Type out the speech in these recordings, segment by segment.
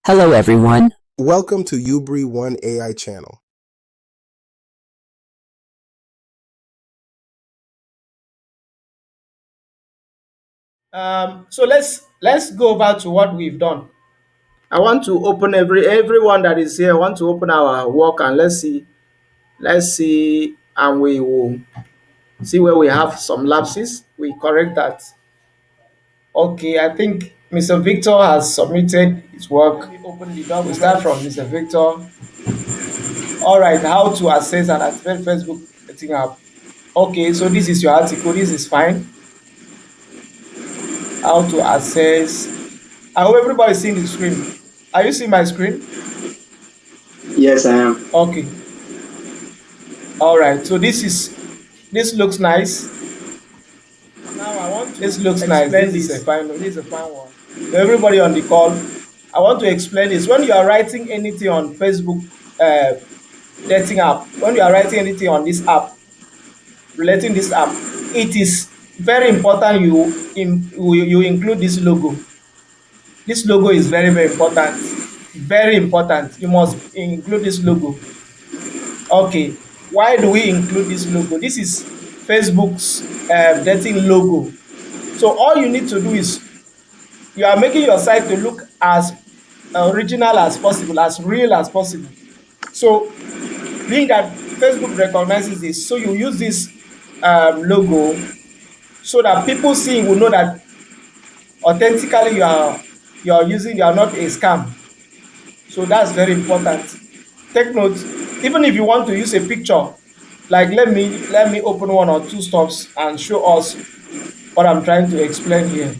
Hello, everyone. Welcome to Ubri One AI channel. So let's go over to what we've done. I want to open everyone that is here. I want to open our work and let's see, and we will see where we have some lapses. We correct that. Okay, I think Mr. Victor has submitted his work. We start from Mr. Victor. All right, how to access and activate Facebook dating app. Okay, so this is your article. This is fine. How to access. I hope everybody's seeing the screen. Are you seeing my screen? Yes, I am. Okay. All right. So this looks nice. Now I want to this looks nice. This is a fine one. This is a fine one. So everybody on the call, I want to explain this. When you are writing anything on Facebook dating app, when you are writing anything on this app, relating this app, it is very important you include this logo. This logo is very, very important. Very important. You must include this logo. Okay, why do we include this logo? This is Facebook's dating logo. So all you need to do is you are making your site to look as original as possible, as real as possible. So being that Facebook recognizes this, so you use this logo so that people seeing will know that authentically you are not a scam. So that's very important. Take note, even if you want to use a picture, like let me open one or two stops and show us what I'm trying to explain here.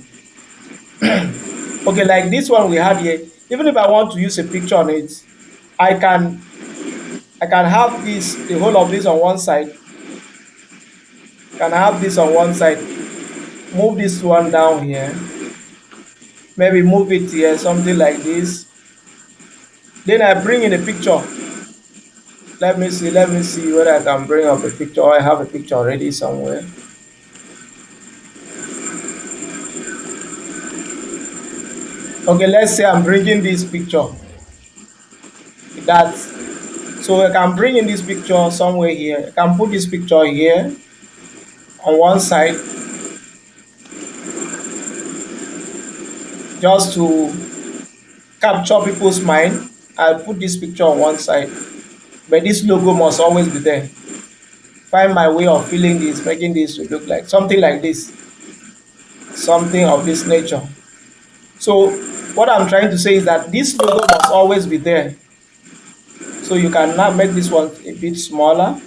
Okay, like this one we had here, even if I want to use a picture on it, I can I can have the whole of this on one side. Can have this on one side, move this one down here, maybe move it here, something like this. Then I bring in a picture. Let me see whether I can bring up a picture or I have a picture already somewhere. Okay, let's say I'm bringing this picture. That so I can bring in this picture somewhere here. I can put this picture here on one side just to capture people's mind. I'll put this picture on one side, but this logo must always be there. Find my way of filling this, making this to look like something like this, something of this nature. So what I'm trying to say is that this logo must always be there. So you can now make this one a bit smaller.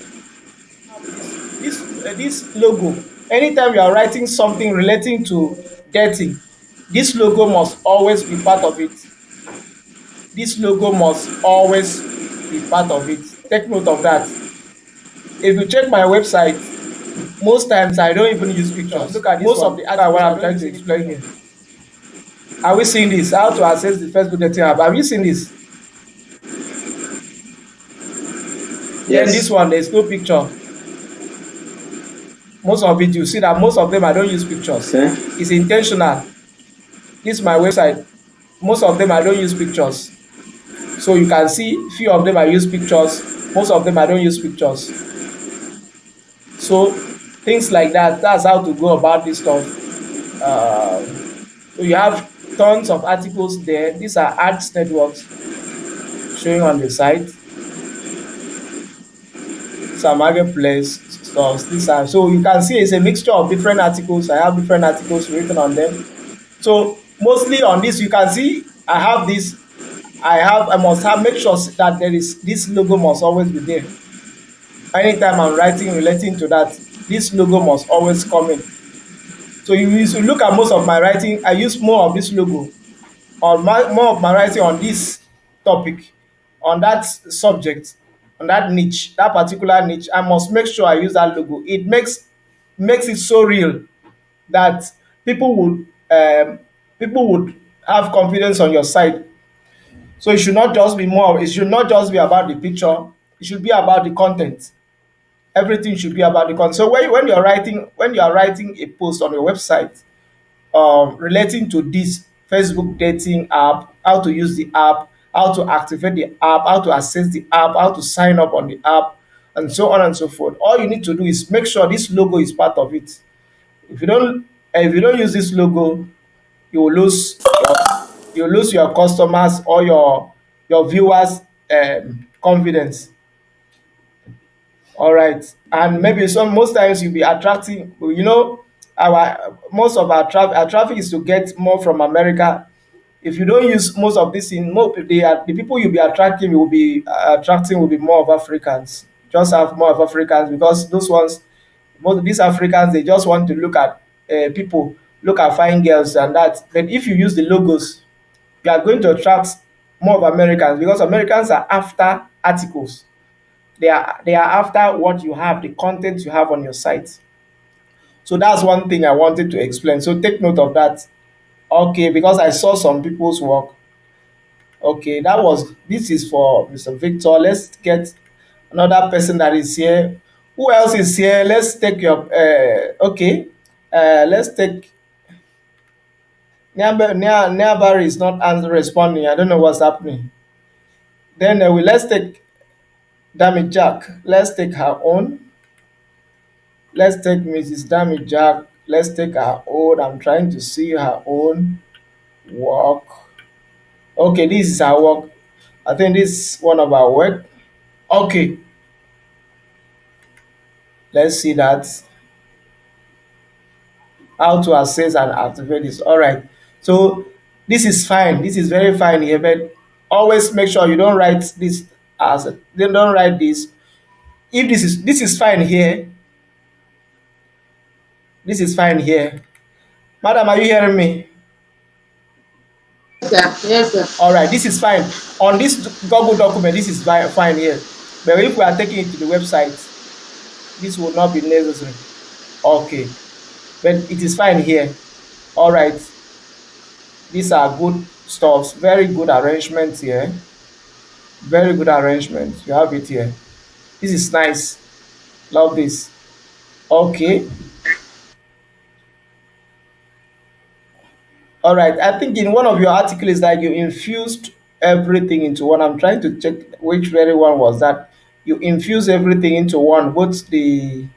This logo, anytime you are writing something relating to dating, this logo must always be part of it. This logo must always be part of it. Take note of that. If you check my website, most times I don't even use pictures. Look at this most one. Of the articles what I'm trying to explain here. Are we seeing this? How to access the Facebook dating app? Have you seen this? Yes. Then this one, there's no picture. Most of it, you see that most of them I don't use pictures. Okay. It's intentional. This is my website. Most of them I don't use pictures. So you can see few of them I use pictures. Most of them I don't use pictures. So things like that. That's how to go about this stuff. So you have tons of articles there. These are ads networks showing on the site. Some marketplace stuff. These are so you can see it's a mixture of different articles. I have different articles written on them. So mostly on this, you can see I have this. I must have make sure that there is this logo must always be there. Anytime I'm writing relating to that, this logo must always come in. So you look at most of my writing, I use more of this logo on more of my writing on this topic, on that subject, on that niche, that particular niche. I must make sure I use that logo. It makes it so real that people would people would have confidence on your site. So it should not just be about the picture, it should be about the content. Everything should be about the content. So when you're writing a post on your website relating to this Facebook dating app, how to use the app, how to activate the app, how to access the app, how to sign up on the app, and so on and so forth. All you need to do is make sure this logo is part of it. If you don't use this logo, you will lose your customers or your viewers confidence. All right. And maybe some most times you'll be attracting, our most of our traffic is to get more from America. If you don't use most of this in more, the people you'll be attracting will be more of Africans. Just have more of Africans, because those ones, most of these Africans, they just want to look at people, look at fine girls and that. But if you use the logos, you are going to attract more of Americans, because Americans are after articles. They are after what you have, the content you have on your site. So that's one thing I wanted to explain. So take note of that. Okay, because I saw some people's work. Okay, this is for Mr. Victor. Let's get another person that is here. Who else is here? Let's take your okay. Let's take Nearby is not responding. I don't know what's happening. Then let's take Dami Jack. Let's take her own. Let's take Mrs. Dami Jack. Let's take her own. I'm trying to see her own work. Okay, this is her work. I think this is one of our work. Okay, let's see that. How to access and activate this. All right. So this is fine. This is very fine here, but always make sure you don't write this then don't write this. If this is fine here, this is fine here. Madam, are you hearing me? Yes, sir. All right, this is fine. On this Google document, this is fine here. But if we are taking it to the website, this will not be necessary. Okay, but it is fine here. All right, these are good stuffs. Very good arrangements here. Very good arrangement. You have it here. This is nice. Love this. Okay. All right. I think in one of your articles that you infused everything into one. I'm trying to check which very one was that. You infuse everything into one. What's the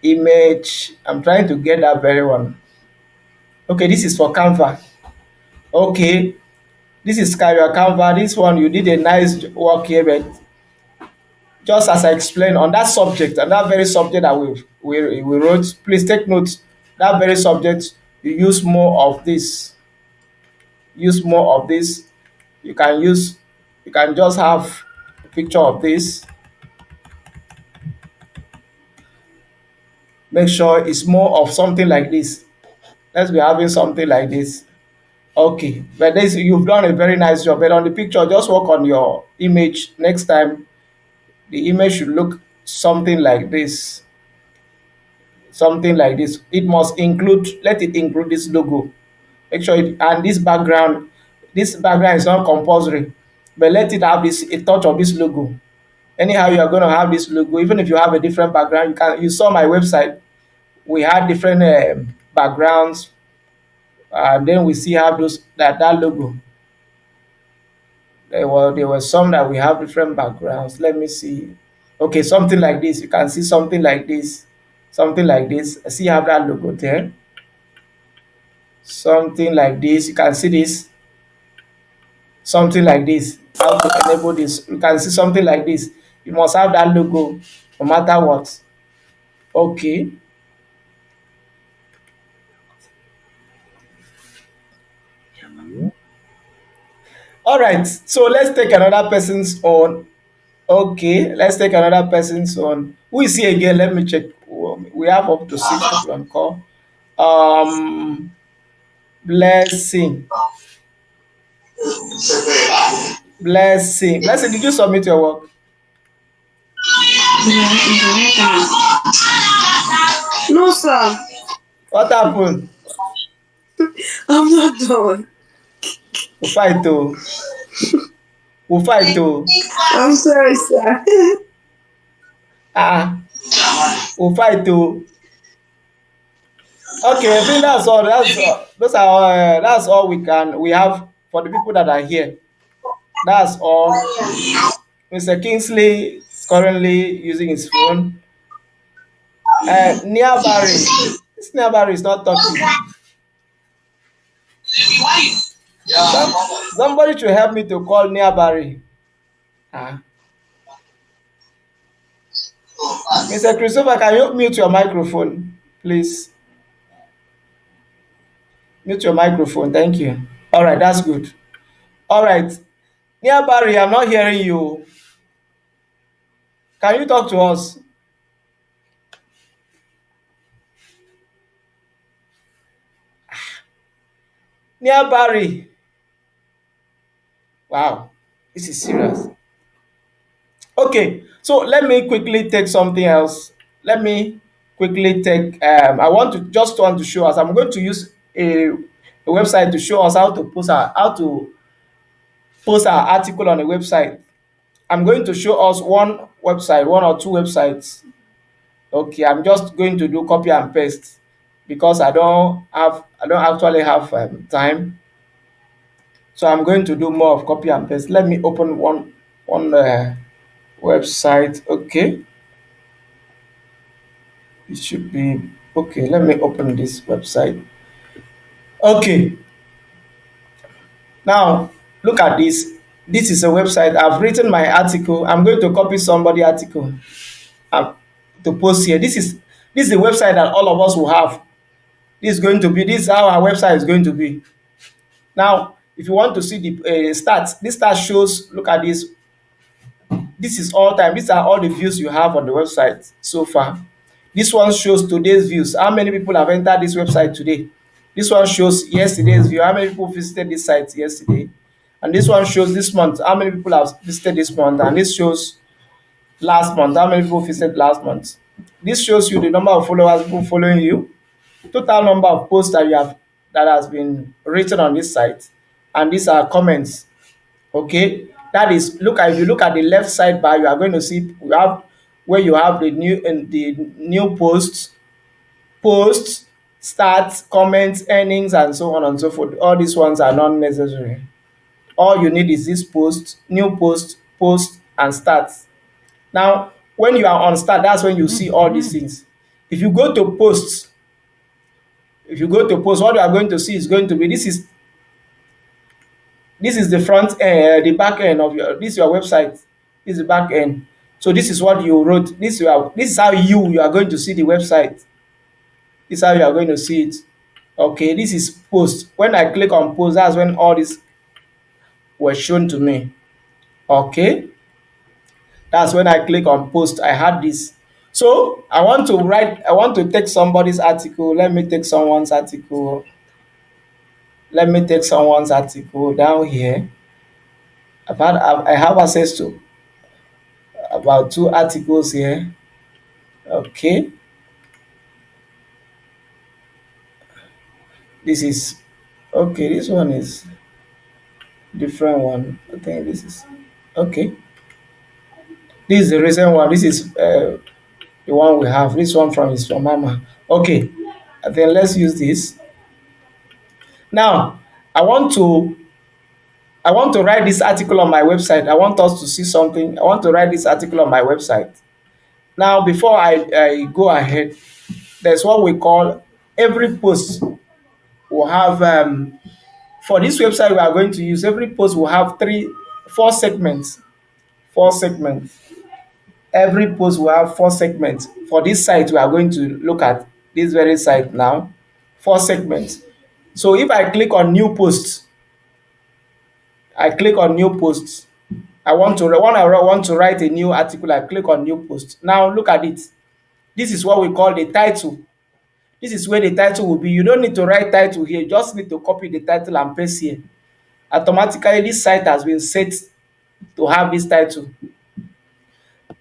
image? I'm trying to get that very one. Okay, this is for Canva. Okay, this is your Canva. This one you did a nice work here, but just as I explained on that subject and that very subject that we wrote, please take note. That very subject, you use more of this. Use more of this. You can use. You can just have a picture of this. Make sure it's more of something like this. Let's be having something like this. Okay, but this you've done a very nice job. But on the picture, just work on your image. Next time, the image should look something like this. Something like this. It must include. Let it include this logo. Make sure it and this background. This background is not compulsory, but let it have this a touch of this logo. Anyhow, you are going to have this logo. Even if you have a different background, you saw my website. We had different backgrounds, and then we see how that logo. There were some that we have different backgrounds. Let me see. Okay, something like this. You can see something like this. Something like this. See how that logo there. Something like this. You can see this. Something like this. How to enable this. You can see something like this. You must have that logo no matter what. Okay. All right. So let's take another person's own. Okay, let's take another person's own. Who is here again? Let me check. We have up to 6 people on call. Um, Blessing. Blessing. Did you submit your work? No, sir. What happened? I'm not done. We fight to. We fight to. I'm sorry, sir. Ah, we fight to. Okay, I think that's all. That's all we have for the people that are here. That's all. Mr. Kingsley is currently using his phone. Nia Barry. This Nia Barry is not talking. Somebody should help me to call Nia Barry. Ah. Mr. Christopher, can you mute your microphone, please? Mute your microphone. Thank you. All right, that's good. All right. Nia Barry, I'm not hearing you. Can you talk to us? Nia Barry. Wow, this is serious. Okay, so let me quickly take something else. Let me quickly take. I want to show us. I'm going to use a website to show us how to post our article on a website. I'm going to show us one or two websites. Okay, I'm just going to do copy and paste because I don't actually have time. So I'm going to do more of copy and paste. Let me open one website. Okay, it should be okay. Let me open this website. Okay, now look at this. This is a website. I've written my article. I'm going to copy somebody article um, to post here. This is the website that all of us will have. This is how our website is going to be. Now, if you want to see the stats, this stat shows. Look at this. This is all time. These are all the views you have on the website so far. This one shows today's views. How many people have entered this website today? This one shows yesterday's view. How many people visited this site yesterday? And this one shows this month. How many people have visited this month? And this shows last month. How many people visited last month? This shows you the number of followers, people following you, total number of posts that has been written on this site, and these are comments. Okay, that is look at if you look at the left side bar, you are going to see you have where you have the new posts, stats, comments, earnings, and so on and so forth. All these ones are not necessary. All you need is this new post, and stats. Now, when you are on start, that's when you see all these things. If you go to posts, what you are going to see is going to be this is the the back end of your website. This is the back end. So this is what you wrote. This is how you are going to see the website. This is how you are going to see it. Okay, this is post. When I click on post, that's when all this was shown to me. Okay, that's when I click on post. I had this. So I want to take somebody's article. Let me take someone's article. Let me take someone's article down here. I have access to about two articles here. Okay, this is okay. This one is different one. I think this is okay. This is the recent one. This is the one we have. This one is from Mama. Okay, then let's use this. Now, I want to I want to write this article on my website. I want us to see something. I want to write this article on my website. Now, before I go ahead, there's what we call every post will have for this website we are going to use. Every post will have four segments. Four segments. Every post will have four segments. For this site, we are going to look at this very site now. Four segments. So if I click on new posts, I click on new posts. I want to write a new article. I click on new post. Now look at it. This is what we call the title. This is where the title will be. You don't need to write title here. You just need to copy the title and paste here. Automatically, this site has been set to have this title.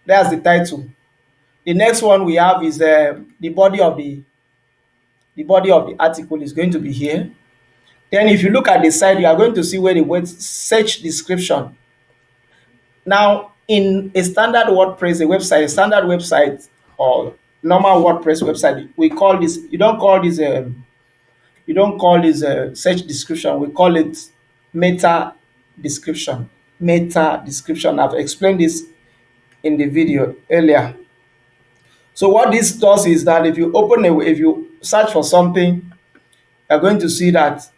That's the title. The next one we have is the body of the article is going to be here. Then if you look at the side, you are going to see where the word search description. Now, in a standard WordPress, a standard website or normal WordPress website. We call this, you don't call this a search description. We call it meta description. Meta description. I've explained this in the video earlier. So what this does is that if you search for something, you're going to see that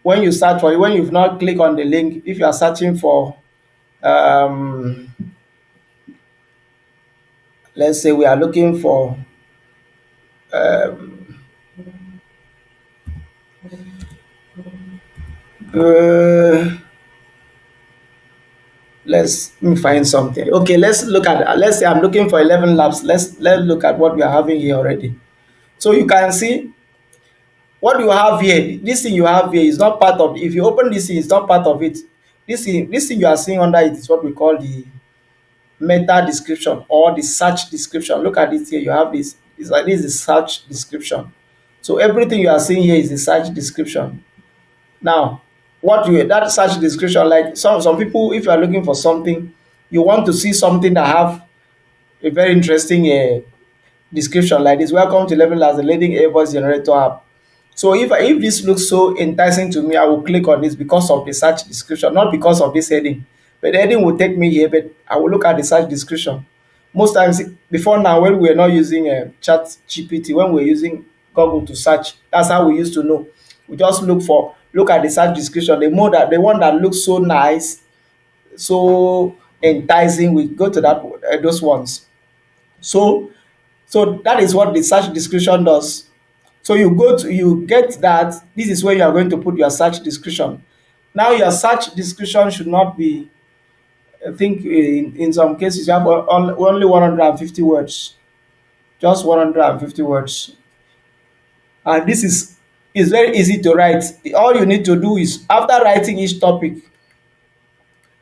when you search for it, when you've not clicked on the link, if you are searching for, um, let's say we are looking for, uh, let's let me find something. Okay, let's say I'm looking for 11 labs. Let's look at what we are having here already. So you can see what you have here. This thing you have here is not part of, if you open this thing, it's not part of it. This thing you are seeing under it is what we call the meta description or the search description. Look at it here. You have this. It's like this is search description. So everything you are seeing here is the search description. Now, what you that search description, like some people, if you are looking for something, you want to see something that have a very interesting description like this. Welcome to Level as a leading AI voice generator app. So if this looks so enticing to me, I will click on this because of the search description, not because of this heading. But the heading will take me here, but I will look at the search description. Most times before now, when we were not using Chat GPT, when we were using Google to search, that's how we used to know. We just look at the search description. The one that looks so nice, so enticing, we go to those ones. So so that is what the search description does. So you get that this is where you are going to put your search description. Now your search description should not be, I think in some cases you have only 150 words, just 150 words. And this is very easy to write. All you need to do is after writing each topic,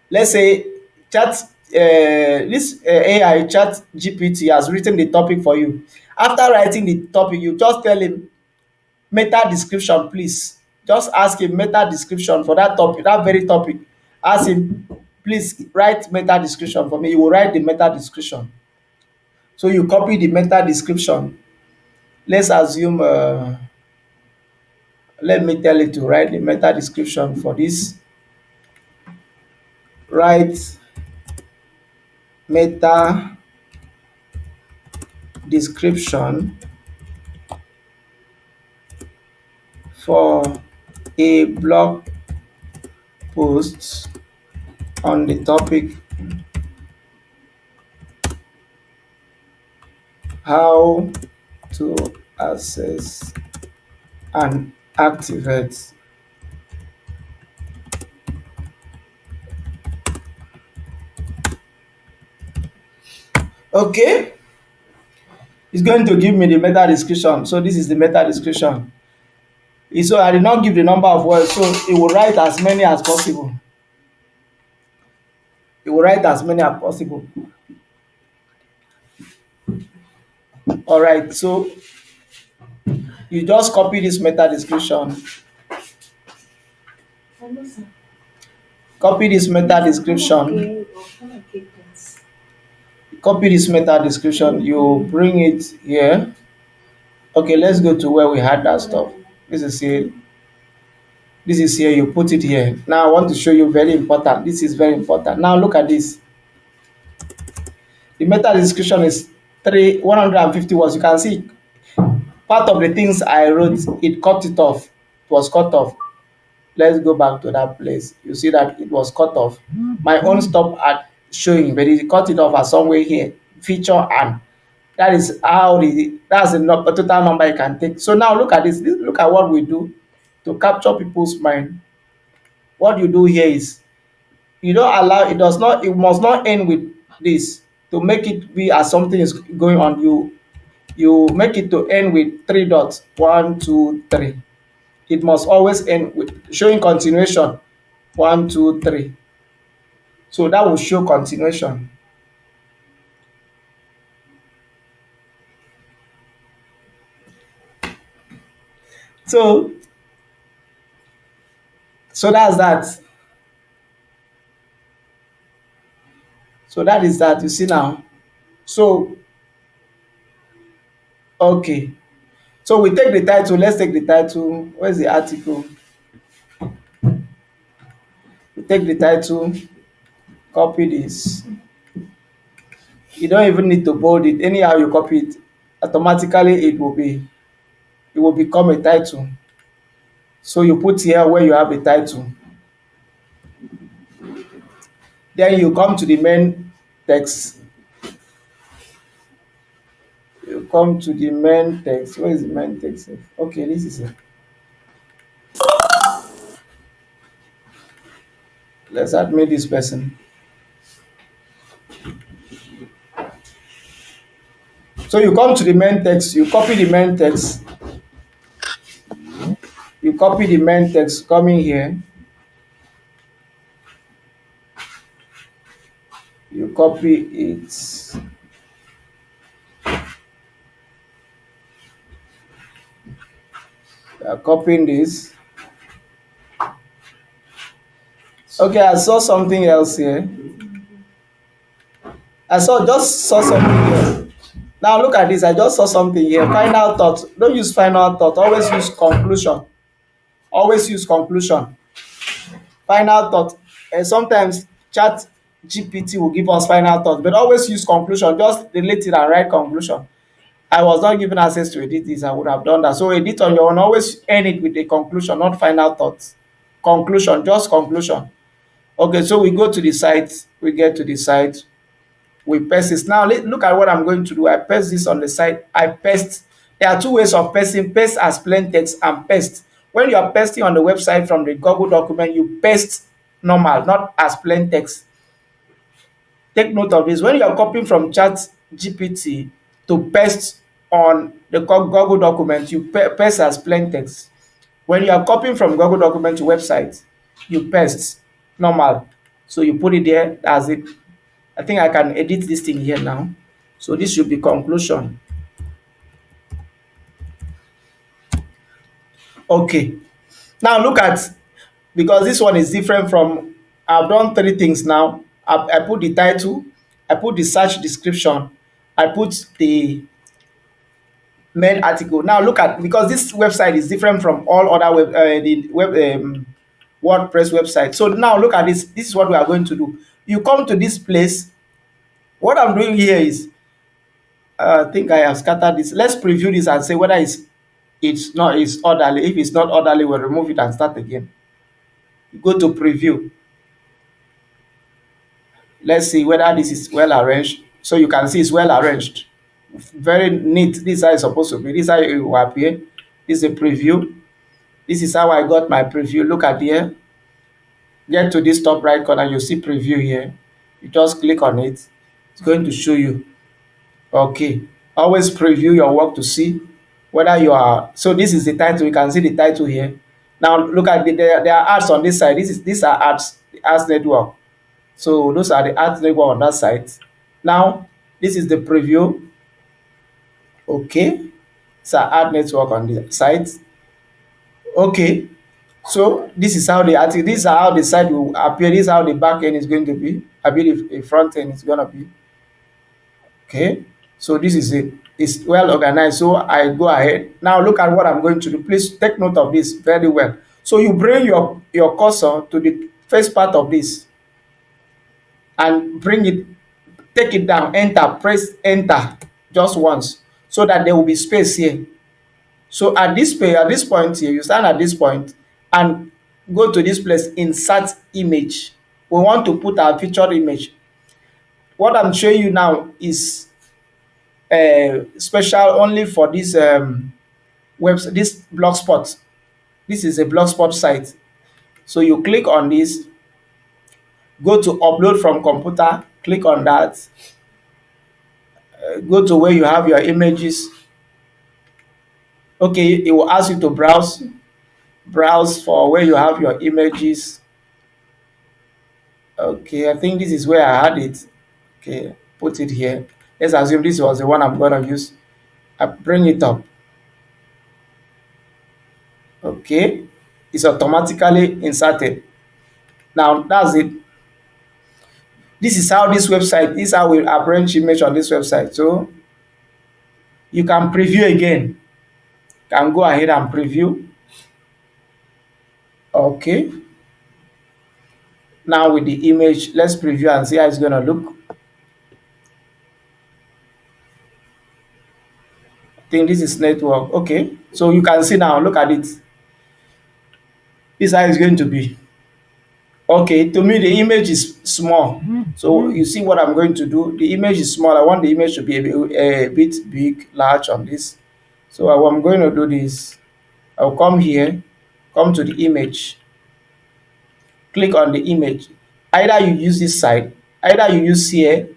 let's say this AI chat GPT has written the topic for you. After writing the topic, you just tell him meta description please. Just ask him meta description for that topic, that very topic. Ask him, please write meta description for me. He will write the meta description. So you copy the meta description. Let's assume, let me tell it to write the meta description for this. Write meta description for a blog post on the topic how to access and activate. Okay, it's going to give me the meta description. So this is the meta description. So I did not give the number of words, so it will write as many as possible. It will write as many as possible. All right, so you just copy this meta description. Copy this meta description. Copy this meta description. You bring it here. Okay, let's go to where we had that stuff. This is here. This is here. You put it here. Now I want to show you very important. This is very important. Now look at this. The meta description is 150 words. You can see part of the things I wrote, it cut it off. It was cut off. Let's go back to that place. You see that it was cut off. My own stop at showing, but it cut it off at somewhere here. Feature and that is how that's the total number you can take. So now look at this. Look at what we do to capture people's mind. What you do here is you don't allow it must not end with this. To make it be as something is going on, you make it to end with three dots. One, two, three. It must always end with showing continuation. One, two, three. So that will show continuation. So so that's that. So that is that. You see now. So Okay. So we take the title. Let's take the title. Where's the article? We take the title, copy this. You don't even need to bold it. Anyhow you copy it, automatically it will become a title. So you put here where you have a title. Then you come to the main text. You come to the main text. Where is the main text? Okay, this is it. Let's admit this person. So you come to the main text, you copy the main text, you copy the main text coming here, you copy it, you are copying this. Okay, I saw something else here. Just saw something here. Now look at this. I just saw something here. Final thought. Don't use final thought. Always use conclusion. Always use conclusion. Final thought. And sometimes chat GPT will give us final thought, but always use conclusion. Just delete it and write conclusion. I was not given access to edit this. I would have done that. So edit on your own. Always end it with a conclusion, not final thoughts. Conclusion, just conclusion. Okay, so we go to the site. We get to the site. We paste this. Now look at what I'm going to do. I paste this on the side. I paste. There are two ways of pasting: paste as plain text and paste. When you are pasting on the website from the Google document, you paste normal, not as plain text. Take note of this. When you are copying from Chat GPT to paste on the Google document, you paste as plain text. When you are copying from Google document to website, you paste normal. So you put it there as it. I think I can edit this thing here now. So this should be conclusion. Okay. Now look at, because this one is different from, I've done three things now. I put the title, I put the search description, I put the main article. Now look at, because this website is different from all other WordPress websites. So now look at this. This is what we are going to do. You come to this place. What I'm doing here is, I think I have scattered this. Let's preview this and say whether it's orderly. If it's not orderly, we'll remove it and start again. You go to preview. Let's see whether this is well arranged. So you can see it's well arranged. Very neat. This is how it's supposed to be. This is how it will appear. This is a preview. This is how I got my preview. Look at here. Get to this top right corner. You see preview here. You just click on it. It's going to show you. Okay. Always preview your work to see whether you are. So this is the title. You can see the title here. Now look at there are ads on this side. These are ads. The ads network. So those are the ads network on that side. Now this is the preview. Okay. It's an ad network on the site. Okay. So this is how the article. This is how the site will appear. This is how the back end is going to be. I believe the front end is gonna be. Okay. So this is it. It's well organized. So I go ahead. Now look at what I'm going to do. Please take note of this very well. So you bring your cursor to the first part of this and bring it, take it down, enter, press enter just once so that there will be space here. So at this point here, you stand at this point and go to this place, insert image. We want to put our featured image. What I'm showing you now is special only for this website, this blogspot. This is a blogspot site. So you click on this, go to upload from computer, click on that, go to where you have your images. Okay, it will ask you to browse for where you have your images. Okay, I think this is where I had it. Okay, put it here. Let's assume this was the one I'm going to use. I bring it up. Okay, it's automatically inserted. Now that's it. This is how we arrange image on this website. So You can preview again. Can go ahead and preview. Okay. Now with the image, let's preview and see how it's going to look. I think this is network. Okay. So you can see now, look at it. This is how it's going to be. Okay, to me the image is small. So you see what I'm going to do. The image is small. I want the image to be a bit big, large on this. So what I'm going to do this. I'll come here, come to the image, click on the image. Either you use this side, either you use here,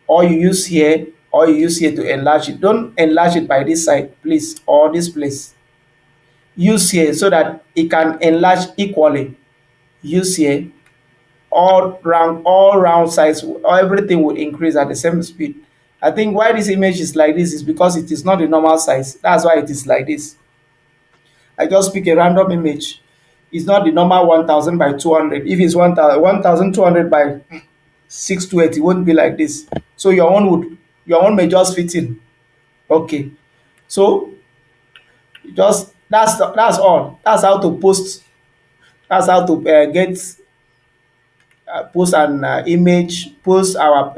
or you use here, or you use here to enlarge it. Don't enlarge it by this side, please, or this place. Use here so that it can enlarge equally. Use here, all round size, everything will increase at the same speed. I think why this image is like this is because it is not the normal size. That's why it is like this. I just pick a random image. It's not the normal 1000 by 200. If it's 1200 by 628, it won't be like this. So your own may just fit in. Okay. So just that's all. That's how to post. That's how to get post an image, put our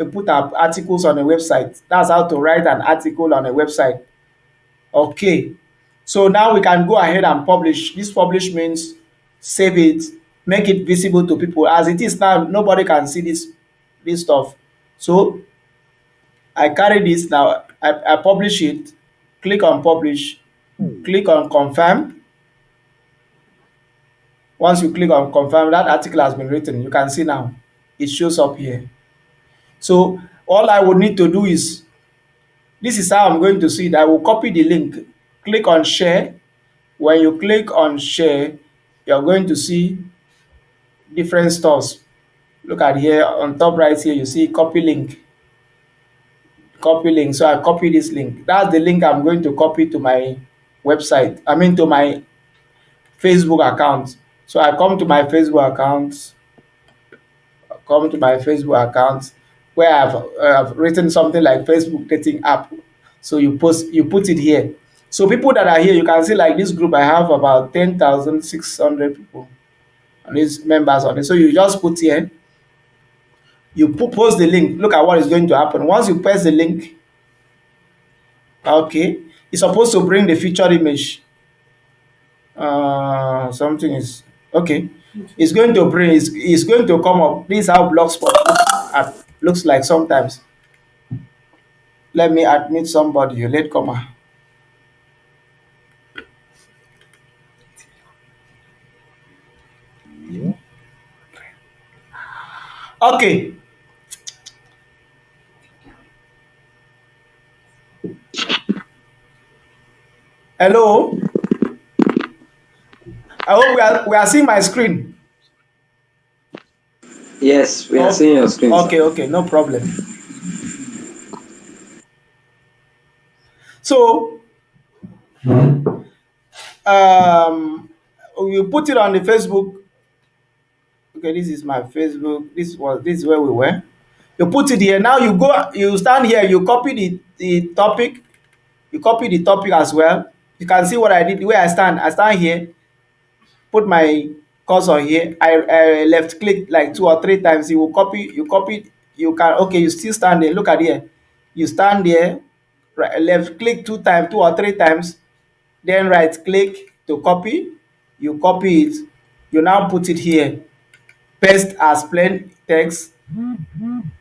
articles on a website. That's how to write an article on a website. Okay. So now we can go ahead and publish. This publish means save it, make it visible to people. As it is now, nobody can see this stuff. So I carry this now, I publish it, click on publish, click on confirm. Once you click on confirm, that article has been written. You can see now it shows up here. So all I would need to do is, this is how I'm going to see it. I will copy the link, click on share. When you click on share, you're going to see different stores. Look at here on top right here, you see copy link. Copy link. So I copy this link. That's the link I'm going to copy to my website. I mean to my Facebook account. So I come to my Facebook account, where I've written something like Facebook dating app. So you put it here. So people that are here, you can see like this group, I have about 10,600 people on these members on it. So you just put here, post the link. Look at what is going to happen. Once you paste the link, okay, it's supposed to bring the featured image. Something is okay. It's going to bring. It's going to come up. This is how Blogspot looks like sometimes. Let me admit somebody. You latecomer. Okay. Hello. I hope we are seeing my screen. Yes, we are seeing your screen. Okay, okay, no problem. So, you put it on the Facebook. Okay, this is my Facebook. This is where we were. You put it here. Now you stand here. You copy the topic. You copy the topic as well. You can see what I did. The way I stand. I stand here. Put my cursor here. I left click like 2 or 3 times. You will copy. You copy. You can. Okay, you still stand there. Look at here. You stand there. Right, left click 2 times, 2 or 3 times. Then right click to copy. You copy it. You now put it here. Paste as plain text.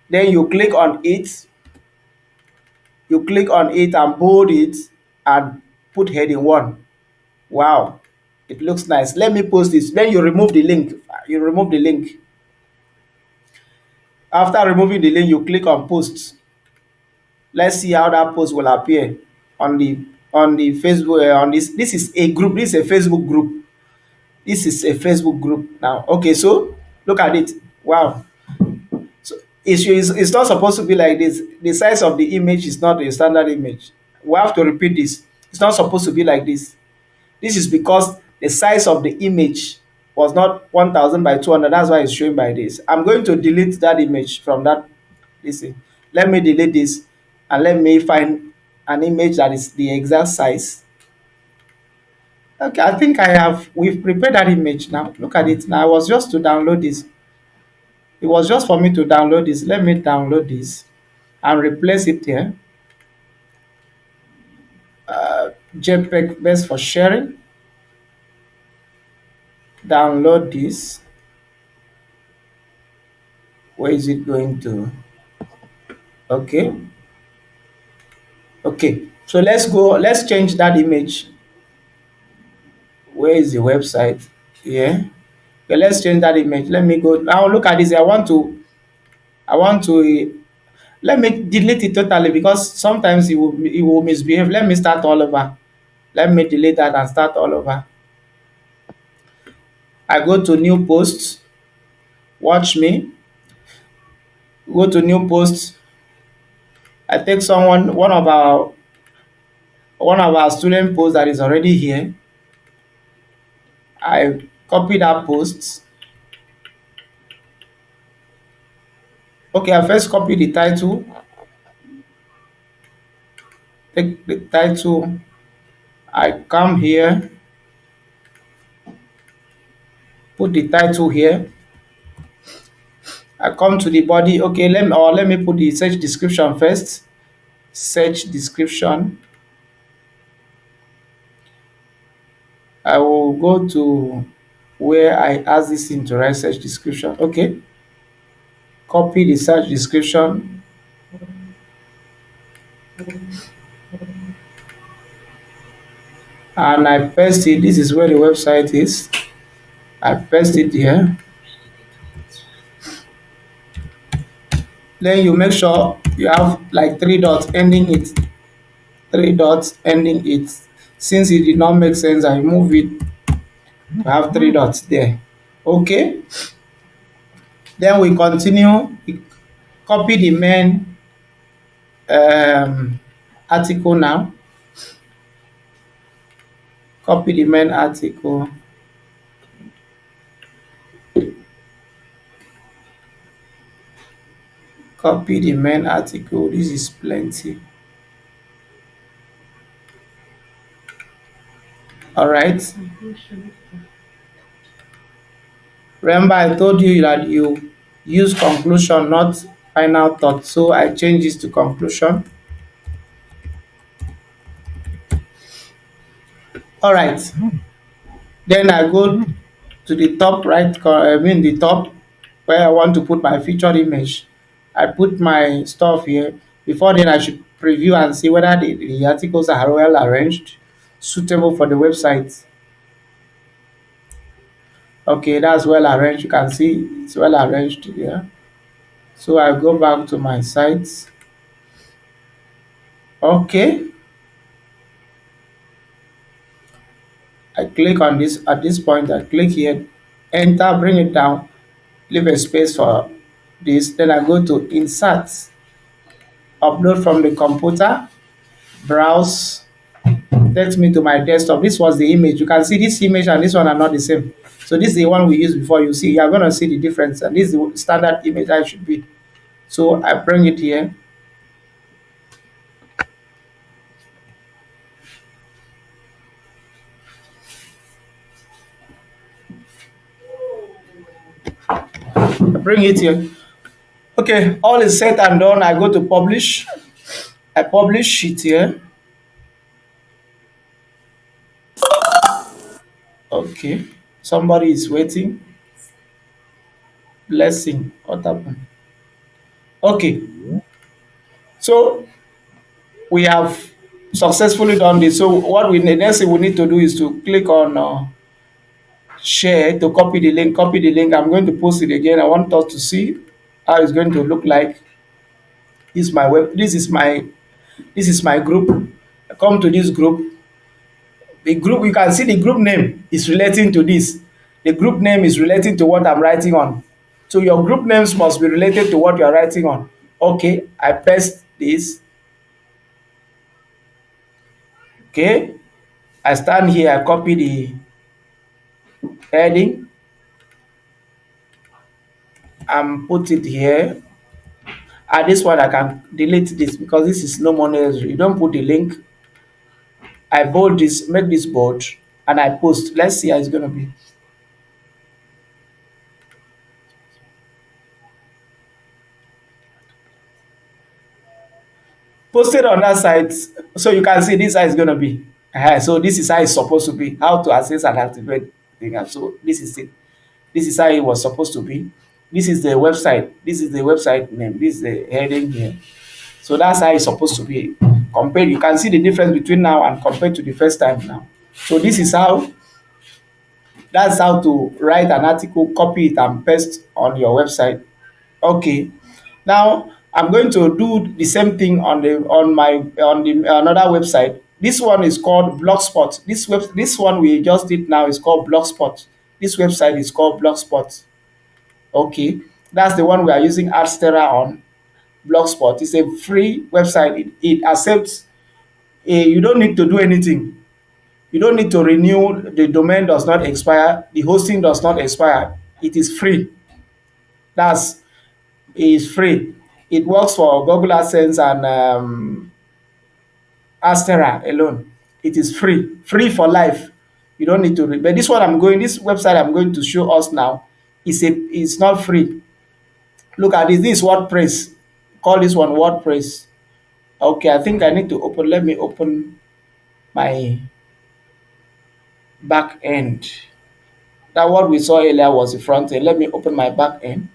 Then you click on it. You click on it and bold it and put heading 1. Wow, it looks nice. Let me post this. Then you remove the link. You remove the link. After removing the link, you click on post. Let's see how that post will appear on the Facebook. On this is a group. This is a Facebook group. This is a Facebook group now. Okay, so look at it. Wow. So it's not supposed to be like this. The size of the image is not a standard image. We have to repeat this. It's not supposed to be like this. This is because the size of the image was not 1000 by 200. That's why it's showing by this. I'm going to delete that image from that. Listen, let me delete this and let me find an image that is the exact size. Okay, I think we've prepared that image now. Look at it now. I was just to download this. It was just for me to download this. Let me download this and replace it here. JPEG best for sharing. Download this. Where is it going to? Okay. Okay. So let's go. Let's change that image. Where is the website? Yeah. Okay, let's change that image. Let me go. Now look at this. I want to let me delete it totally because sometimes it will misbehave. Let me start all over. Let me delete that and start all over. I go to new post. Watch me. Go to new post. I take one of our student posts that is already here. I copy that post. Okay, I first copy the title. Take the title. I come here, put the title here. I come to the body. Okay, let me put the search description first. Search description. I will go to where I ask this thing to write search description. Okay, copy the search description. And I paste it. This is where the website is. I paste it here. Then you make sure you have like three dots ending it. Three dots ending it. Since it did not make sense, I move it to have three dots there. Okay. Then we continue. We copy the main article now. Copy the main article. Copy the main article. This is plenty. All right. Remember, I told you that you use conclusion, not final thought. So I change this to conclusion. All right. Then I go to the top right, the top where I want to put my featured image. I put my stuff here. Before then, I should preview and see whether the articles are well arranged, suitable for the website. Okay, that's well arranged. You can see it's well arranged here. So I go back to my site. Okay, I click on this. At this point, I click here, enter, bring it down, leave a space for this. Then I go to insert, upload from the computer, browse, takes me to my desktop. This was the image. You can see this image and this one are not the same. So this is the one we used before. You see, you are going to see the difference. And this is the standard image I should be. So I bring it here. I bring it here. Okay, all is set and done. I go to publish. I publish it here. Okay, somebody is waiting. Blessing. What happened? Okay, so we have successfully done this. So what we next thing we need to do is to click on share to copy the link. Copy the link. I'm going to post it again. I want us to see how it's going to look like. This is my web. This is my group. I come to this group. The group, you can see the group name is relating to this. The group name is relating to what I'm writing on. So your group names must be related to what you are writing on. Okay, I paste this. Okay, I stand here, I copy the heading and put it here. At this point, I can delete this because this is no more necessary. You don't put the link. I bold this, make this bold, and I post. Let's see how it's gonna be. Posted on that site, so you can see this how it's gonna be. So this is how it's supposed to be. How to access and activate thing. And so this is it. This is how it was supposed to be. This is the website. This is the website name. This is the heading here. So that's how it's supposed to be. Compared, you can see the difference between now and compared to the first time now. So this is how that's how to write an article, copy it and paste on your website. Okay. Now I'm going to do the same thing on the another website. This one is called Blogspot. This one we just did now is called Blogspot. This website is called Blogspot. Okay. That's the one we are using Adstera on. Blogspot. It's a free website. It accepts you don't need to do anything. You don't need to renew. The domain does not expire. The hosting does not expire. It is free. That's is free. It works for Google AdSense and Astera alone. It is free. Free for life. You don't need to. But this website I'm going to show us now is not free. Look at this. This is WordPress. Call this one WordPress. Okay, I think I need to open. Let me open my back end. That what we saw earlier was the front end. Let me open my back end.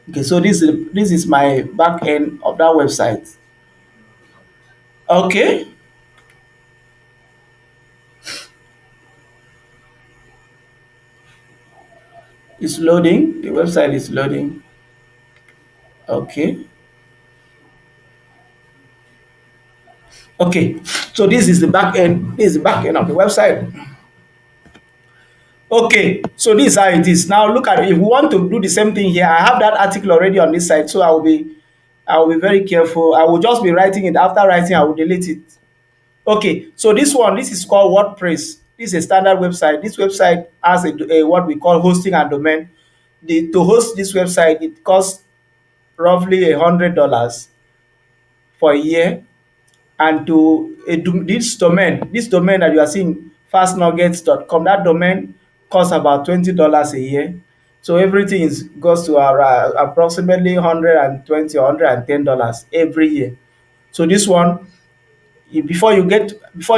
Okay, so this is my back end of that website. Okay, it's loading. The website is loading. Okay. Okay, so this is the back end. This is the back end of the website. Okay, so this is how it is. Now look at it. If we want to do the same thing here, I have that article already on this site, so I will be very careful. I will just be writing it. After writing, I will delete it. Okay, so this is called WordPress. This is a standard website. This website has a what we call hosting and domain. To host this website, it costs roughly $100 for a year. And this domain that you are seeing, fastnuggets.com, that domain costs about $20 a year. So everything goes to approximately 120 or $110 every year. So this one, before you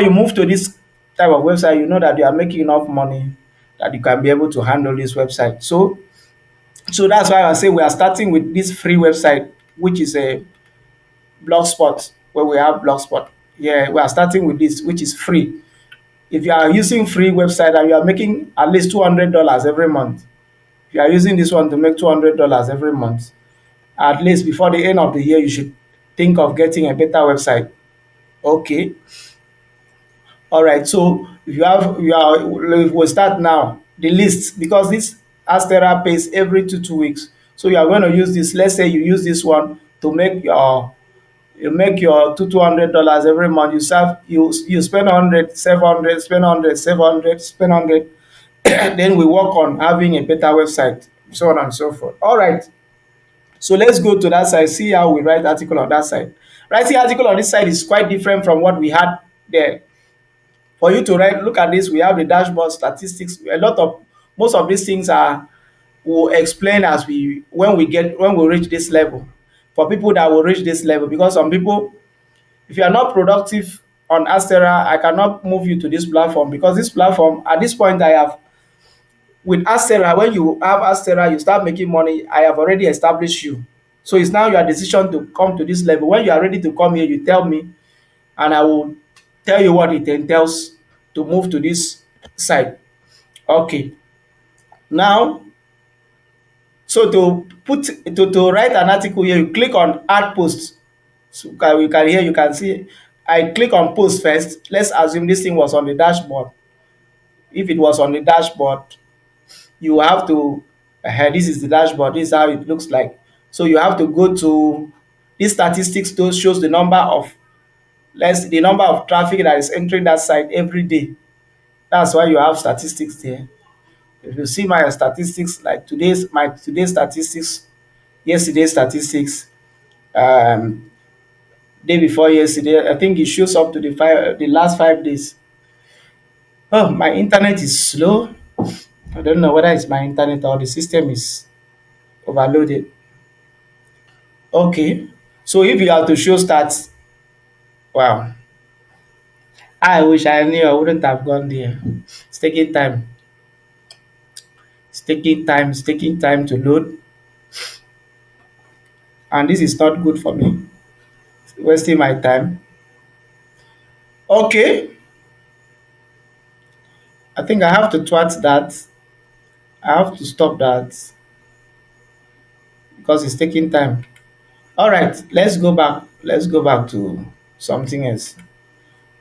move to this type of website, you know that you are making enough money that you can be able to handle this website. So that's why I say we are starting with this free website, which is a Blogspot, where we have Blogspot. Yeah, we are starting with this, which is free. If you are using free website and you are making at least $200 every month, if you are using this one to make $200 every month, at least before the end of the year, you should think of getting a better website. Okay. All right. So if we'll start now. The list, because this Astera pays every 2 weeks. So you are going to use this. Let's say you use this one to make your $200 every month. You spend 100, save 100, spend 100, save 100, spend 100. Then we work on having a better website, so on and so forth. All right. So let's go to that side, see how we write article on that side. Writing article on this side is quite different from what we had there. For you to write, look at this. We have the dashboard statistics. Most of these things are will explain as when we reach this level. For people that will reach this level, because some people, if you are not productive on Astera, I cannot move you to this platform, because this platform at this point I have with Astera. When you have Astera, you start making money. I have already established you, so it's now your decision to come to this level. When you are ready to come here, you tell me, and I will tell you what it entails to move to this side. Okay. Now, so to write an article here, you click on add post. So you can see I click on post first. Let's assume this thing was on the dashboard. If it was on the dashboard, you have to this is the dashboard. This is how it looks like. So you have to go to these statistics. Those shows the number of traffic that is entering that site every day. That's why you have statistics there. If you see my statistics, like today's statistics, yesterday's statistics, Um, day before yesterday, I think it shows up to the last 5 days. Oh, my internet is slow. I don't know whether it's my internet or the system is overloaded. Okay. So if you have to show stats, wow. I wish I knew I wouldn't have gone there. It's taking time. It's taking time. It's taking time to load. And this is not good for me. It's wasting my time. Okay. I think I have to twat that. I have to stop that because it's taking time. All right, let's go back. Let's go back to something else.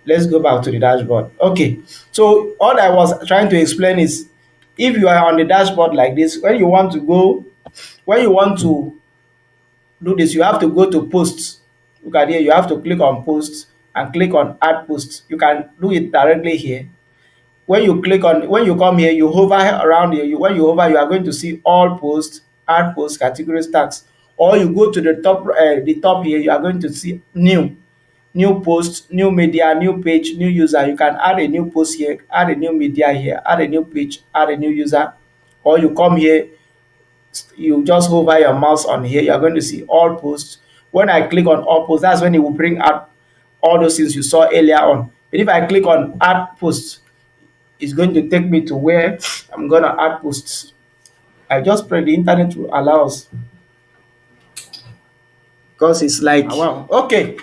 Let's go back to the dashboard. Okay, so all I was trying to explain is if you are on the dashboard like this, when you want to do this, you have to go to posts. Look at here, you have to click on posts and click on add posts. You can do it directly here. When you come here, you hover around here. When you hover, you are going to see all posts, add posts, categories, tags. Or you go to the top here, you are going to see new post, new media, new page, new user. You can add a new post here, add a new media here, add a new page, add a new user. Or you come here, you just hover your mouse on here, you are going to see all posts. When I click on all posts, that's when it will bring up all those things you saw earlier on. But if I click on add posts, it's going to take me to where I'm going to add posts. I just pray the internet will allow us because it's like, wow, okay,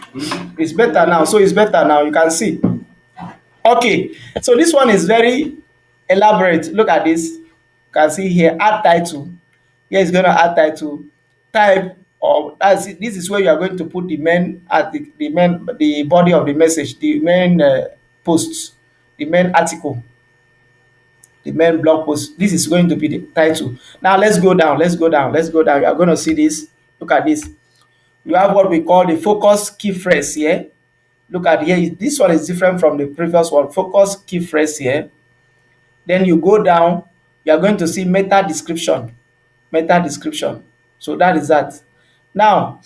it's better now. So it's better now. You can see. Okay, so this one is very elaborate. Look at this. You can see here, add title. Here is going to add title. Type or this is where you are going to put the body of the message, the main posts, the main article, the main blog post. This is going to be the title. Now let's go down. Let's go down. Let's go down. You are going to see this. Look at this. You have what we call the focus key phrase here. Look at here. This one is different from the previous one. Focus key phrase here. Then you go down. You are going to see meta description. Meta description. So that is that. Now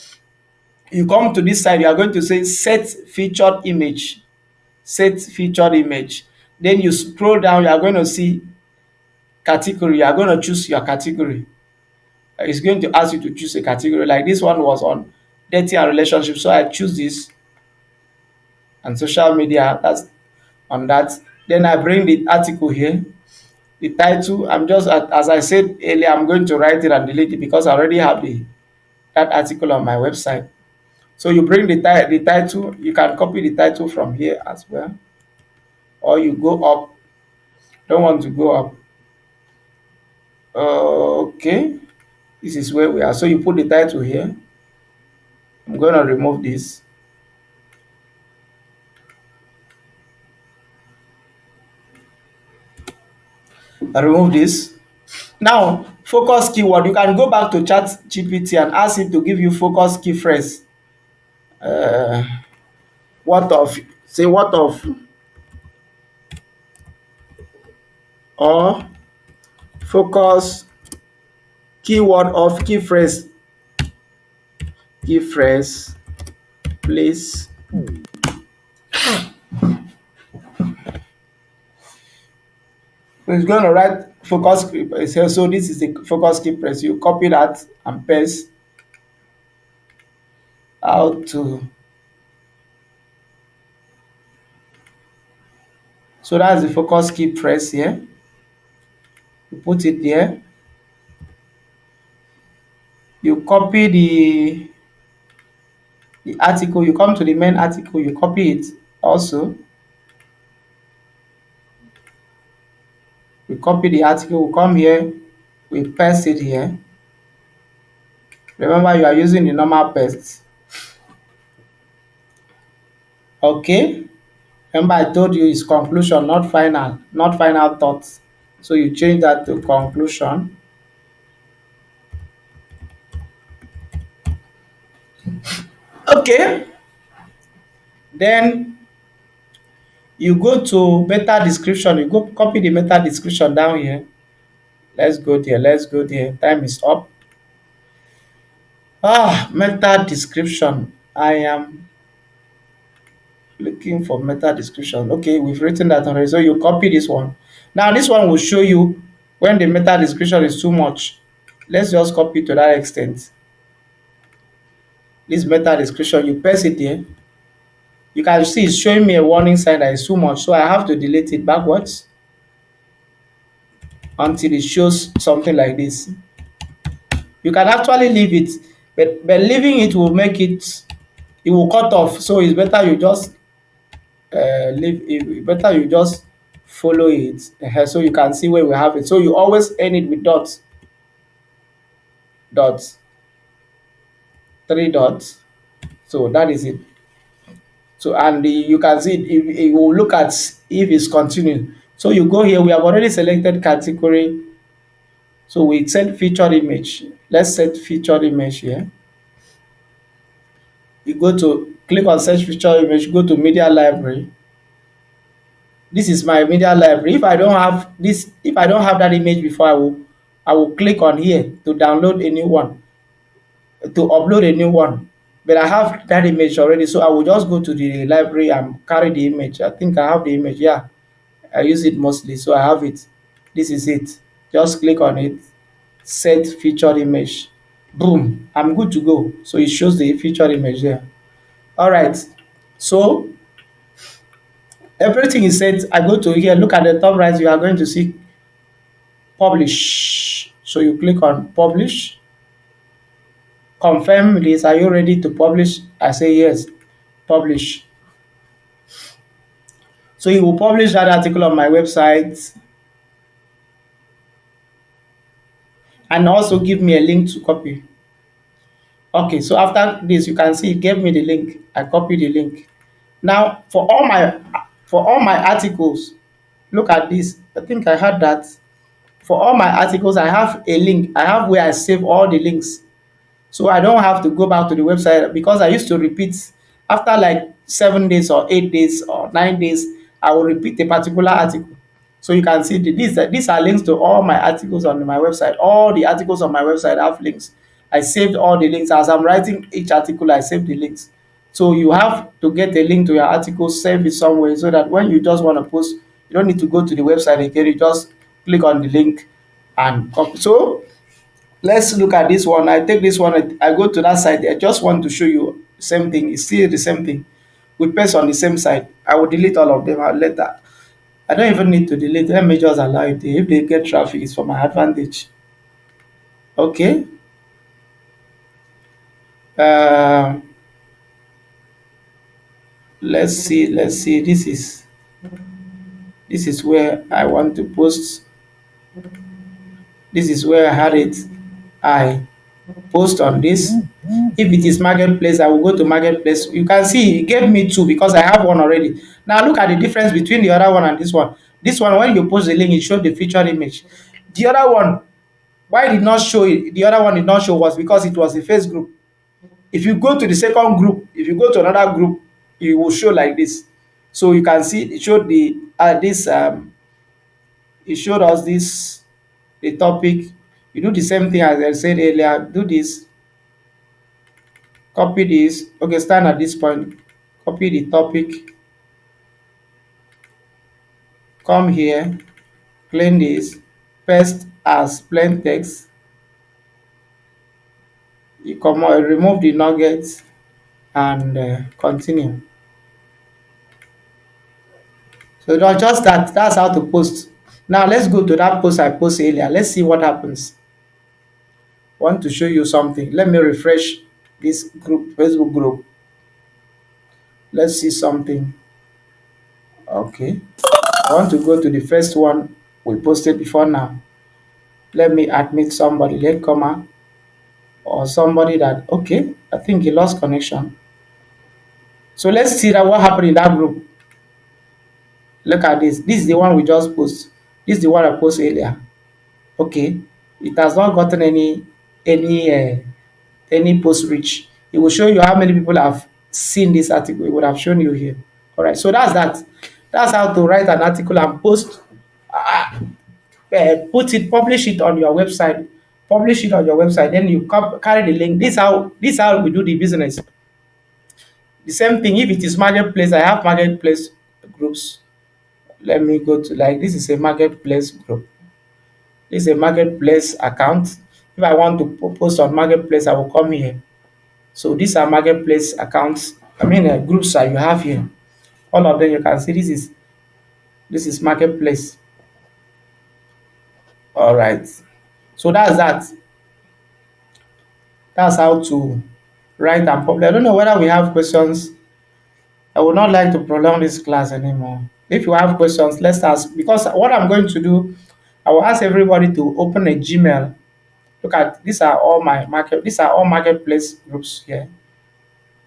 you come to this side. You are going to say set featured image. Set featured image. Then you scroll down. You are going to see category. You are going to choose your category. It's going to ask you to choose a category. Like this one was on dating and relationship, so I choose this, and social media, that's on that. Then I bring the article here, the title. I'm just, as I said earlier, I'm going to write it and delete it because I already have that article on my website. So you bring the title. You can copy the title from here as well, or you go up. Don't want to go up. Okay, this is where we are. So you put the title here. I'm going to remove this. I remove this. Now, focus keyword. You can go back to Chatgpt and ask it to give you focus key phrase. Uh, what of, say what of, or focus keyword of key phrase, please. So it's going to write focus. So this is the focus key phrase. You copy that and paste out to. So that's the focus key phrase here. You put it there. You copy the article. You come to the main article. You copy it also. We copy the article. We come here. We paste it here. Remember, you are using the normal paste. Okay. Remember, I told you it's conclusion, not final thoughts. So you change that to conclusion. Okay. Then you go to meta description. You go copy the meta description down here. Let's go there. Let's go there. Time is up. Meta description. I am looking for meta description. Okay, we've written that already. So you copy this one. Now this one will show you when the meta description is too much. Let's just copy to that extent. This meta description, you paste it there. You can see it's showing me a warning sign that is too much. So I have to delete it backwards until it shows something like this. You can actually leave it, but leaving it will make it will cut off. So it's better you just leave it, better you just follow it so you can see where we have it. So you always end it with dots, dots, three dots. So that is it. So and you can see it will look at if it's continuing. So you go here, we have already selected category. So we set featured image. Let's set featured image here. You go to click on search featured image, go to media library. This is my media library. If I don't have this, if I don't have that image before, I will click on here to download a new one, to upload a new one. But I have that image already, so I will just go to the library and carry the image. I think I have the image. Yeah, I use it mostly, so I have it. This is it. Just click on it, set featured image. Boom, I'm good to go. So it shows the featured image there. All right. So everything is set. I go to here, look at the top right, you are going to see publish. So you click on publish, confirm this. Are you ready to publish? I say yes, publish. So you will publish that article on my website and also give me a link to copy. Okay, so after this, you can see it gave me the link. I copy the link. Now for all my articles, look at this. I think I had that. For all my articles, I have a link. I have where I save all the links. So I don't have to go back to the website because I used to repeat after like 7 days or 8 days or 9 days, I will repeat a particular article. So you can see these are links to all my articles on my website. All the articles on my website have links. I saved all the links. As I'm writing each article, I save the links. So you have to get a link to your article, save it somewhere so that when you just want to post, you don't need to go to the website again. You just click on the link and copy. So let's look at this one. I take this one, I go to that side. I just want to show you same thing. It's still the same thing. We paste on the same side. I will delete all of them later. I don't even need to delete. Let me just allow it. If they get traffic, it's for my advantage. Okay. Uh, let's see. Let's see. This is where I want to post. This is where I had it. I post on this. If it is marketplace, I will go to marketplace. You can see it gave me two because I have one already. Now look at the difference between the other one and this one. This one, when you post the link, it showed the featured image. The other one, why it did not show it? The other one did not show was because it was a face group. If you go to the second group, if you go to another group, it will show like this. So you can see it showed the this it showed us this the topic. You do the same thing as I said earlier. Do this, copy this. Okay, stand at this point. Copy the topic. Come here, plain this, paste as plain text. You come out, remove the nuggets and continue. So not just that, that's how to post. Now let's go to that post I posted earlier. Let's see what happens. I want to show you something. Let me refresh this group, Facebook group. Let's see something. Okay. I want to go to the first one we posted before now. Let me admit somebody, latecomer, or somebody that, okay, I think he lost connection. So let's see that what happened in that group. Look at this. This is the one we just post. This is the one I posted earlier. Okay, it has not gotten any post reach. It will show you how many people have seen this article. It would have shown you here. All right, so that's that. That's how to write an article and post, put it, publish it on your website, publish it on your website, then you carry the link. This how we do the business. The same thing if it is marketplace. I have marketplace groups. Let me go to, like, this is a marketplace group. This is a marketplace account. If I want to post on marketplace, I will come here. So these are marketplace accounts. I mean, groups that you have here. All of them you can see. This is marketplace. All right. So that's that. That's how to write and publish. I don't know whether we have questions. I would not like to prolong this class anymore. If you have questions, let's ask. Because what I'm going to do, I will ask everybody to open a Gmail. Look at, these are all my market. These are all marketplace groups here.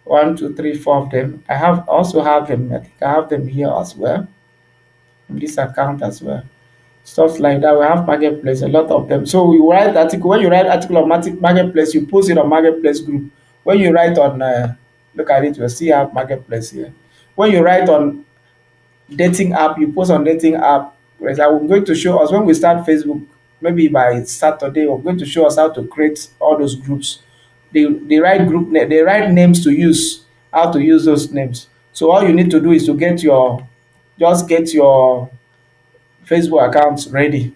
One, two, three, four of them. I have also have them. I think I have them here as well. In this account as well. Stuff like that. We have marketplace, a lot of them. So we write article. When you write article on marketplace, you post it on marketplace group. When you write on, look at it, we'll see have marketplace here. When you write on dating app, you post on dating app. Whereas I'm going to show us when we start Facebook, maybe by Saturday, we're going to show us how to create all those groups. They write they write names to use, how to use those names. So all you need to do is to just get your Facebook accounts ready.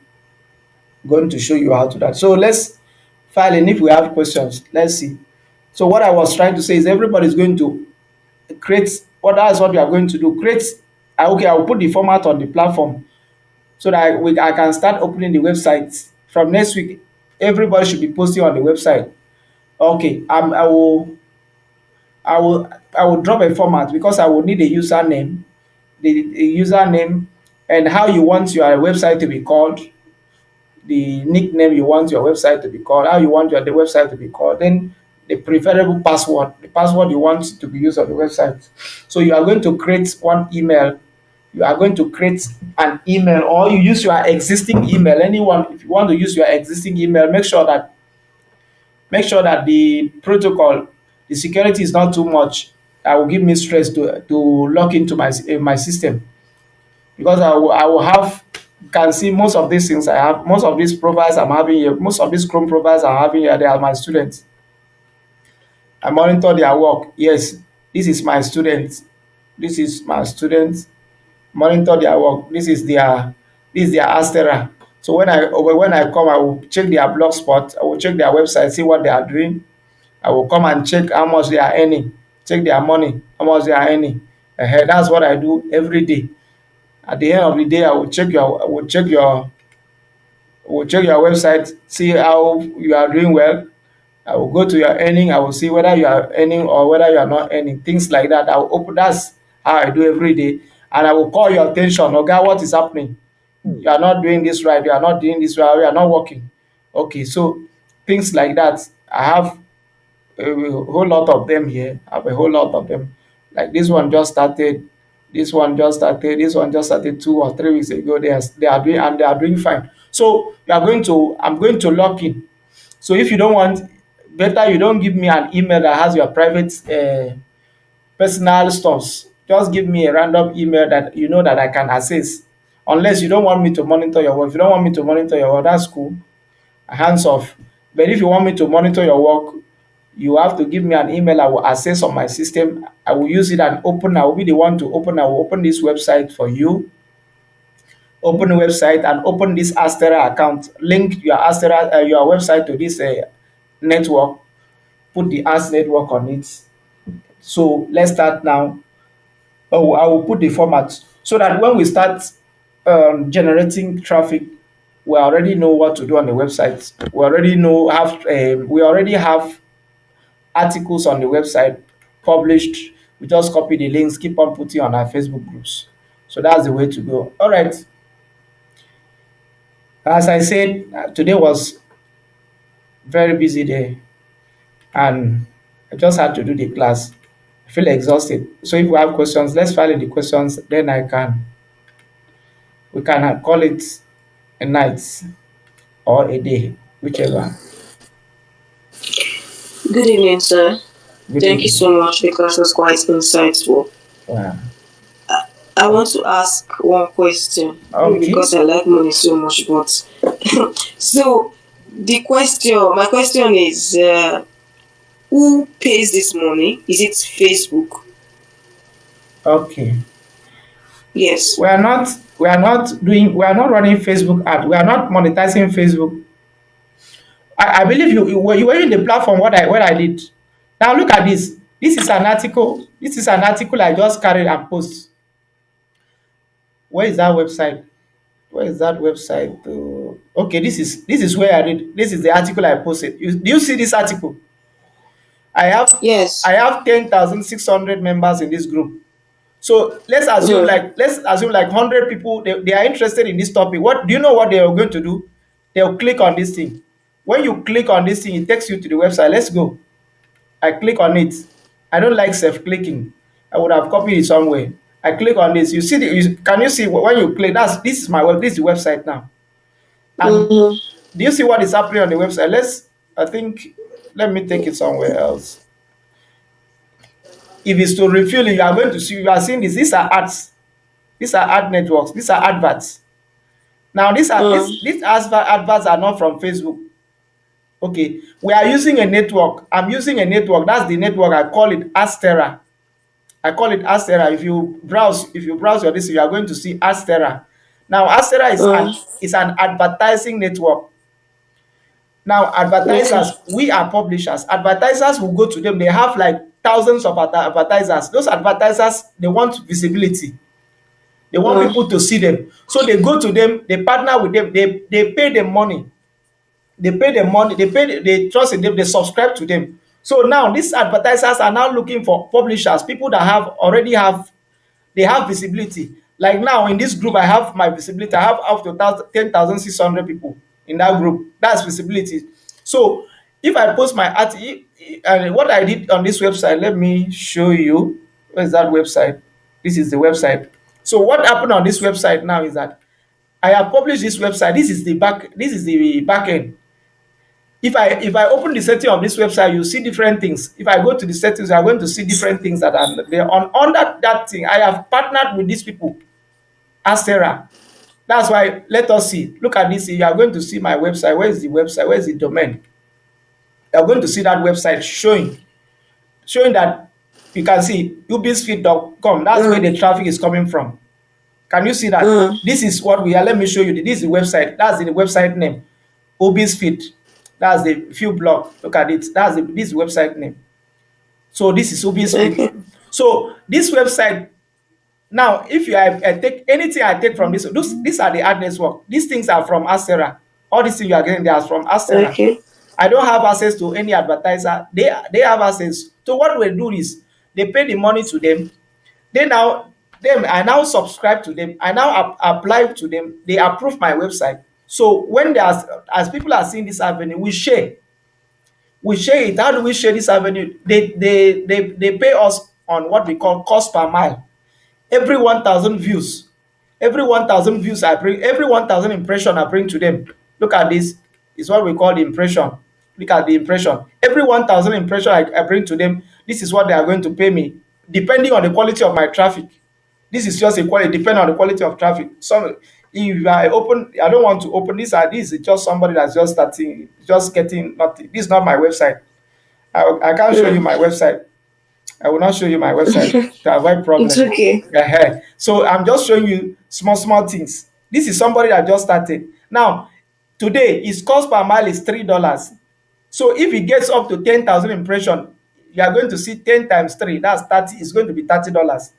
I'm going to show you how to that. So let's file in if we have questions. Let's see. So what I was trying to say is everybody's going to create, what that's what we are going to do. Create, okay, I will put the format on the platform so that I can start opening the website from next week. Everybody should be posting on the website. Okay, I will drop a format because I will need a username, the username, and how you want your website to be called, the nickname you want your website to be called, how you want the website to be called, then the preferable password, the password you want to be used on the website. So you are going to create one email. You are going to create an email, or you use your existing email. Anyone, if you want to use your existing email, make sure that the protocol, the security is not too much. That will give me stress to log into my system, because I will have, you can see most of these things I have, most of these profiles I'm having here, most of these Chrome profiles I'm having here, they are my students. I monitor their work. Yes, this is my student. This is my student. Monitor their work. This is their Astera. So when I come, I will check their blog spot. I will check their website, see what they are doing. I will come and check how much they are earning. Check their money, how much they are earning. That's what I do every day. At the end of the day, I will check your website, see how you are doing well. I will go to your earning. I will see whether you are earning or whether you are not earning. Things like that. I will open. That's how I do every day, and I will call your attention. Okay, what is happening? You are not doing this right. You are not doing this right. You are not working. Okay, so things like that. I have a whole lot of them here. I have a whole lot of them. Like this one just started. This one just started. This one just started 2 or 3 weeks ago. They are doing fine. So you are going to. I'm going to log in. So if you don't want, better you don't give me an email that has your private personal stuffs. Just give me a random email that you know that I can access. Unless you don't want me to monitor your work. If you don't want me to monitor your work, that's cool. Hands off. But if you want me to monitor your work, you have to give me an email I will access on my system. I will use it and open. I will be the one to open. I will open this website for you. Open the website and open this Astera account. Link your your website to this network. Put the ads network on it. So let's start now. Oh, I will put the format so that when we start generating traffic, we already know what to do on the website. We already have articles on the website published. We just copy the links, keep on putting on our Facebook groups. So that's the way to go. All right. As I said, today was very busy day, and I just had to do the class. I feel exhausted. So if we have questions, let's file in the questions. Then we can call it a night or a day, whichever. Good evening, sir. Good Thank you evening. so much. The class was quite insightful. Yeah. I want to ask one question. Maybe Okay. because I like money so much, but so My question is, who pays this money? Is it Facebook? Okay. Yes. We are not we are not running Facebook ad. We are not monetizing Facebook. I believe you were in the platform what I did. Now look at this. This is an article. This is an article I just carried and post. Where is that website? Where is that website? Okay, this is where I read. This is the article I posted. Do you see this article? I have Yes. I have 10,600 members in this group. So Mm. let's assume like 100 people they are interested in this topic. What do you know what they are going to do? They'll click on this thing. When you click on this thing, it takes you to the website. Let's go. I click on it. I don't like self-clicking. I would have copied it somewhere. I click on this. You see can you see when you click? This is my web. This is the website now. And Mm-hmm. do you see what is happening on the website? I think let me take it somewhere else. If it's to refill it, you are going to see you are seeing this. These are ads. These are ad networks. These are adverts. Now Mm. these adverts are not from Facebook. Okay, we are using a network. I'm using a network. That's the network. I call it Astera. I call it Astera. If you browse your this, you are going to see Astera. Now Astera Mm. is an advertising network. Now Okay. advertisers, we are publishers. Advertisers will go to them. They have like thousands of advertisers. Those advertisers they want visibility. They want Mm. people to see them. So they go to them, they partner with them, they pay them money. They pay them money, they trust in them, they subscribe to them. So now these advertisers are now looking for publishers, people that have already have they have visibility. Like now in this group, I have my visibility. I have up to 10,600 people in that group. That's visibility. So if I post my art, and what I did on this website, let me show you. Where's that website? This is the website. So what happened on this website now is that I have published this website. This is the back end. If I open the setting of this website, you see different things. If I go to the settings, you are going to see different things that are there. On that thing, I have partnered with these people, Astera. That's why let us see. Look at this. You are going to see my website. Where is the website? Where is the domain? You are going to see that website showing that you can see ubisfeed.com. That's where Mm. the traffic is coming from. Can you see that? Mm. This is what we are. Let me show you. This is the website. That's the website name. Obis Feed. That's the few blog. Look at it. This website name. So this is Obis Feed. Okay. So this website now, if I take anything I take from these are the ad network. These things are from Astera. All these things you are getting, they are from Astera. Okay. I don't have access to any advertiser. They have access. So what we do is they pay the money to them. They now them I now subscribe to them. I now apply to them. They approve my website. So when there's as people are seeing this avenue, we share. We share it. How do we share this avenue? They pay us on what we call cost per mile. Every 1,000 views, every 1,000 views I bring, every 1,000 impression I bring to them. Look at this. Is what we call the impression. Look at the impression. Every 1,000 impression I bring to them, this is what they are going to pay me, depending on the quality of my traffic. This is just a quality, depending on the quality of traffic. Some if I open, I don't want to open this. This is just somebody that's just starting, just getting nothing. This is not my website. I can't show you Mm. my website. I will not show you my website to avoid It's problem. okay. So I'm just showing you small things. This is somebody that just started. Now, today his cost per mile is $3. So if he gets up to 10,000 impression, you are going to see 10 times 3. That's 30. It's going to be $30.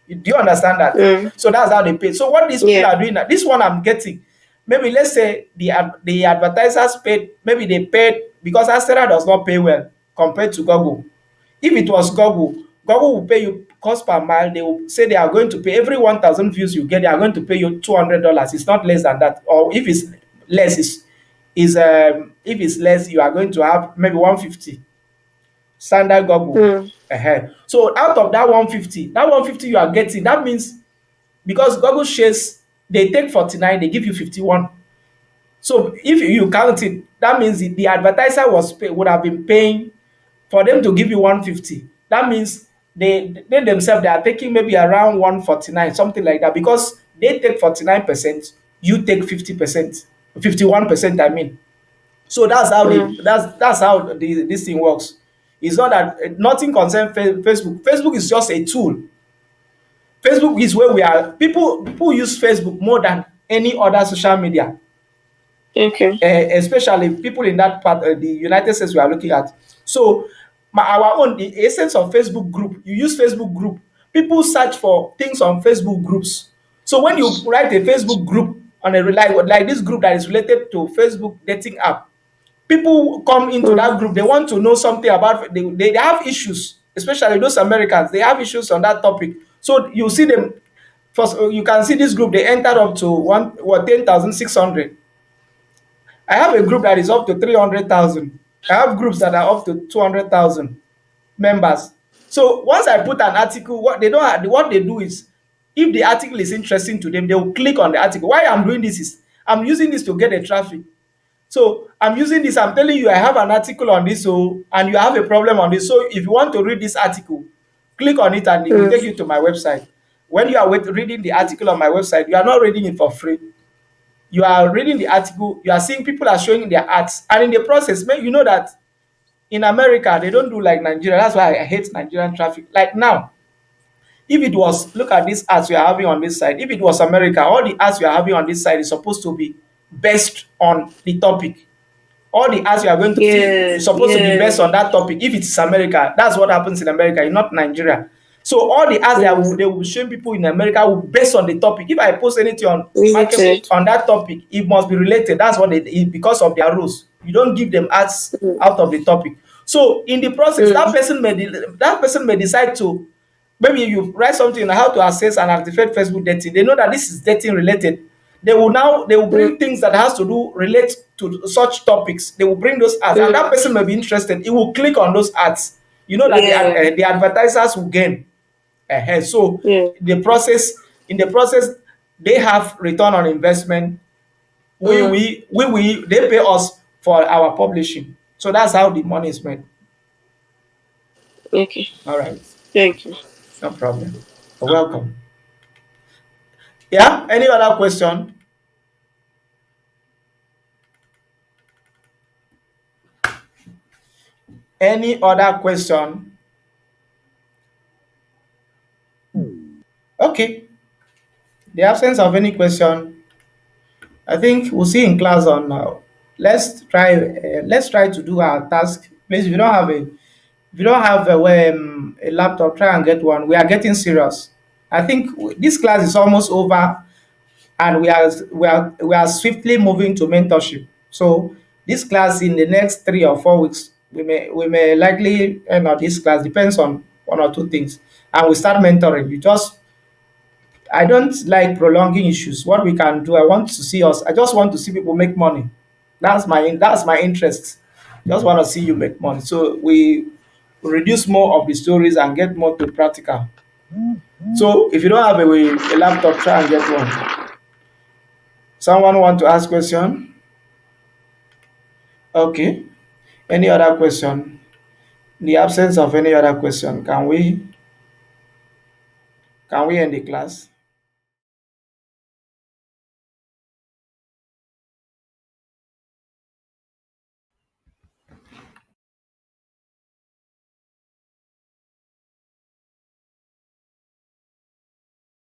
Do you understand that? Mm. So that's how they pay. So what these people Yeah. are doing now, this one I'm getting, maybe let's say the advertisers paid, maybe they paid because Astera does not pay well compared to Google. If it was Google will pay you cost per mile. They will say they are going to pay every 1,000 views you get. They are going to pay you $200. It's not less than that. Or if it's less, if it's less, you are going to have maybe 150 standard Google. Mm. So out of that 150 you are getting, that means because Google shares they take 49, they give you 51. So if you count it, that means the advertiser would have been paying for them to give you 150. That means they themselves they are taking maybe around 149, something like that, because they take 49%, you take 50%, 51%, I mean. So that's how Mm. this thing works. It's not that nothing concerns Facebook. Facebook is just a tool. Facebook is where we are. People use Facebook more than any other social media, Okay. especially people in that part of the United States we are looking at. So, our own, the essence of Facebook group, you use Facebook group. People search for things on Facebook groups. So when you write a Facebook group on a like this group that is related to Facebook dating app, people come into Mm. that group. They want to know something about. They have issues, especially those Americans. They have issues on that topic. So you see them. First, you can see this group. They entered up to 10,600. I have a group that is up to 300,000. I have groups that are up to 200,000 members. So once I put an article, what they do is, if the article is interesting to them, they will click on the article. Why I'm doing this is I'm using this to get the traffic. So I'm using this. I'm telling you, I have an article on this, so and you have a problem on this. So if you want to read this article, click on it and it will Mm. take you to my website. When you are reading the article on my website, you are not reading it for free. You are reading the article, you are seeing people are showing their ads, and in the process, you know that in America they don't do like Nigeria. That's why I hate Nigerian traffic. Like now, if it was, look at these ads we are having on this side. If it was America, all the ads we are having on this side is supposed to be based on the topic. All the ads you are going to see Yeah. is supposed to be based Yeah. on that topic. If it's America, that's what happens in America, not Nigeria. So all the ads Mm. they will be showing people in America will be based on the topic. If I post anything on market Limited. on that topic, it must be related. That's what because of their rules. You don't give them ads Mm. out of the topic. So in the process, Mm. that person may decide to, maybe you write something on how to access and activate Facebook dating. They know that this is dating related. They will Mm. bring things that has to do relate to such topics. They will bring those ads, and that Mm. person may be interested. He will click on those ads. You know that Yeah. the advertisers will gain. So Yeah. in the process, they have return on investment. Mm. They pay us for our publishing. So that's how the money is made. Okay. All right, Thank you. no problem. You're welcome. Yeah. Any other question? Any other question? Okay. The absence of any question, I think we'll see in class on now. Let's try to do our task. Please, if you don't have a laptop, try and get one. We are getting serious. I think this class is almost over, and we are swiftly moving to mentorship. So this class, in the next 3 or 4 weeks, we may likely end of this class. Depends on one or two things, and we start mentoring. You just I don't like prolonging issues. What we can do, I just want to see people make money. That's my interest. Just want to see you make money. So we reduce more of the stories and get more to practical. So if you don't have a laptop, try and get one. Someone want to ask question? Okay. Any other question? In the absence of any other question, can we end the class?